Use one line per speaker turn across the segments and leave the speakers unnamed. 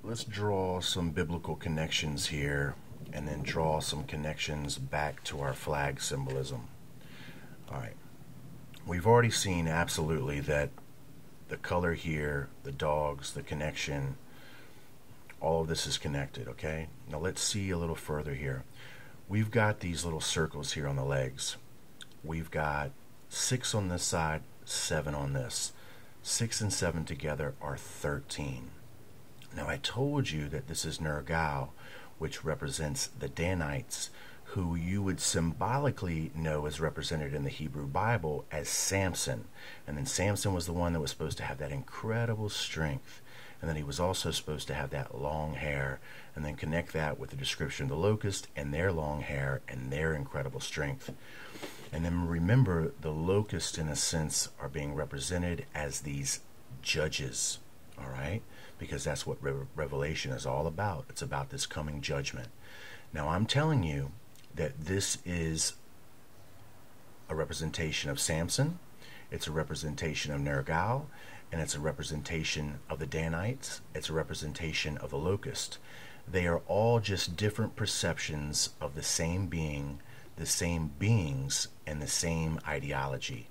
let's draw some biblical connections here and then draw some connections back to our flag symbolism. All right. We've already seen absolutely that the color here, the dogs, the connection, all of this is connected, okay? Now let's see a little further here. We've got these little circles here on the legs. We've got 6 on this side, 7 on this. 6 and 7 together are 13. Now I told you that this is Nergal, which represents the Danites, who you would symbolically know as represented in the Hebrew Bible as Samson. And then Samson was the one that was supposed to have that incredible strength. And then he was also supposed to have that long hair, and then connect that with the description of the locust and their long hair and their incredible strength. And then remember, the locusts in a sense are being represented as these judges, all right? Because that's what Revelation is all about. It's about this coming judgment. Now I'm telling you that this is a representation of Samson, it's a representation of Nergal, and it's a representation of the Danites, it's a representation of the locust. They are all just different perceptions of the same being, the same beings, and the same ideology.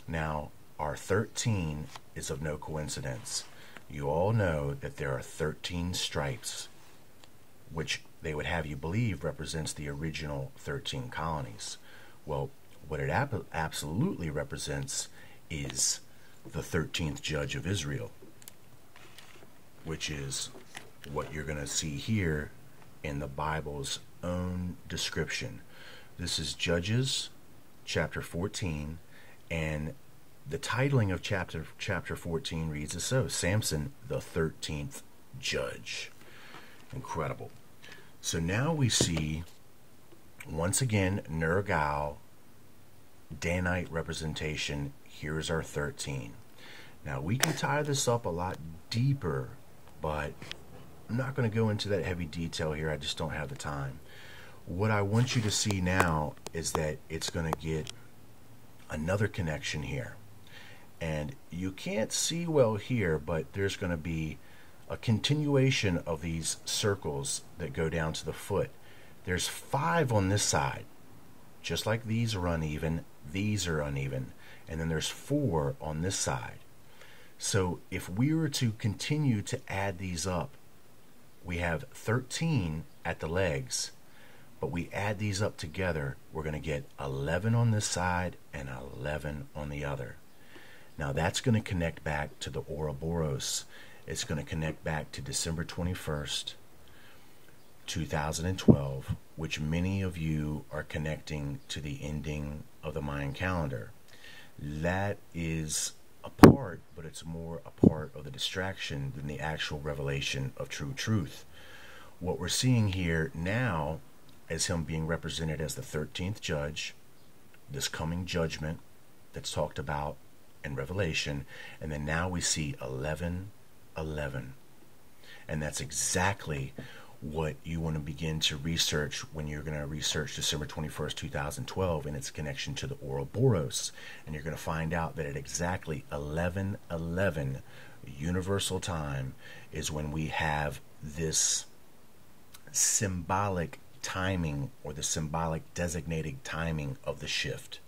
Now, our 13 is of no coincidence. You all know that there are 13 stripes, which they would have you believe represents the original 13 colonies. Well, what it absolutely represents is the 13th judge of Israel, which is what you're going to see here in the Bible's own description. This is Judges chapter 14, and the titling of chapter 14 reads as so: Samson, the 13th judge. Incredible. So now we see, once again, Nergal, Danite representation. Here's our 13. Now we can tie this up a lot deeper, but I'm not going to go into that heavy detail here. I just don't have the time. What I want you to see now is that it's going to get another connection here. And you can't see well here, but there's going to be a continuation of these circles that go down to the foot. There's 5 on this side. Just like these are uneven, these are uneven. And then there's 4 on this side. So if we were to continue to add these up, we have 13 at the legs, but we add these up together, we're going to get 11 on this side and 11 on the other. Now that's going to connect back to the Ouroboros. It's going to connect back to December 21st, 2012, which many of you are connecting to the ending of the Mayan calendar. That is a part, but it's more a part of the distraction than the actual revelation of true truth. What we're seeing here now is him being represented as the 13th judge, this coming judgment that's talked about in Revelation, and then now we see 11:11, and that's exactly what you want to begin to research when you're going to research December 21st, 2012 and its connection to the Ouroboros. And you're going to find out that at exactly 11:11 universal time is when we have this symbolic timing, or the symbolic designated timing of the shift.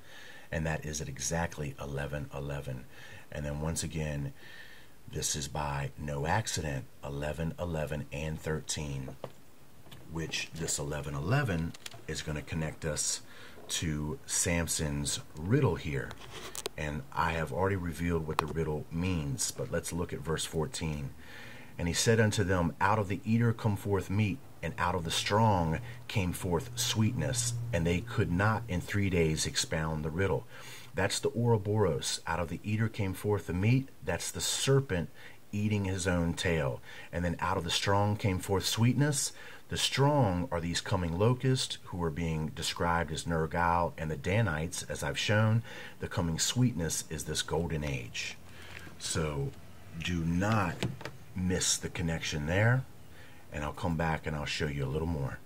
And that is at exactly 11:11. And then once again, this is by no accident, 11:11 and 13, which this 11:11 is going to connect us to Samson's riddle here. And I have already revealed what the riddle means, but let's look at verse 14. And he said unto them, out of the eater come forth meat, and out of the strong came forth sweetness, and they could not in 3 days expound the riddle. That's the Ouroboros. Out of the eater came forth the meat. That's the serpent eating his own tail. And then out of the strong came forth sweetness. The strong are these coming locusts who are being described as Nergal and the Danites, as I've shown. The coming sweetness is this golden age. So do not miss the connection there. And I'll come back and I'll show you a little more.